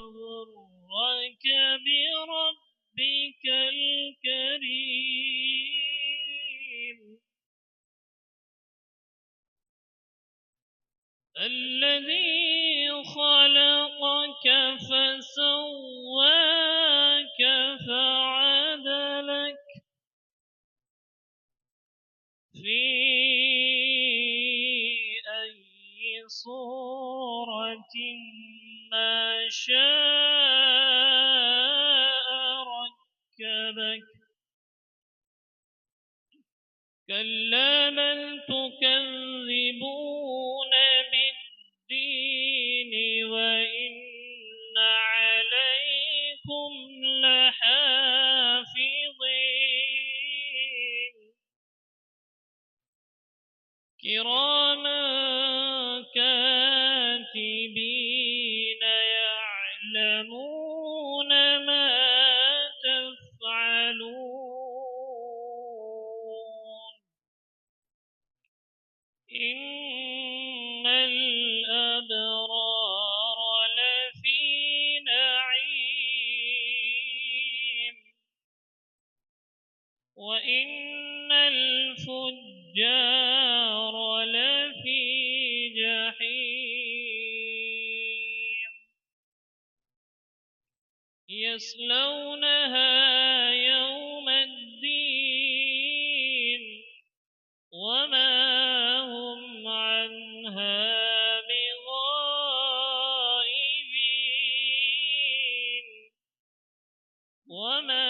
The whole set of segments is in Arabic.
غرك بربك الكريم الذي خلقك فسواك فعدلك في أي صورة ما شاء ركبك كلا بل تكذبون بالدين وإن عليكم لحافظين كراما كاتبين يعلمون ما تفعلون إن الأبرار لفي نعيم وإن الفجار لفي جحيم يصلونها يوم الدين وما هم عنها بغائبين وما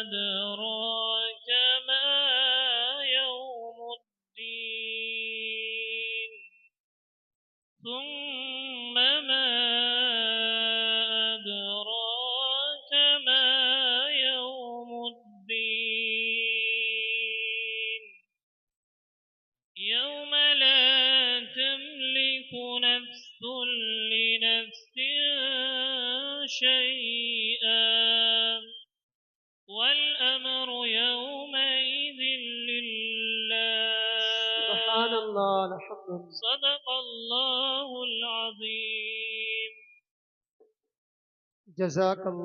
أدراك ما يوم الدين ثم ما أدراك ما يوم الدين يوم لا تملك نفس لنفس شيئا والأمر يومئذ لله سبحان الله الحمد لله صدق الله العظيم جزاك الله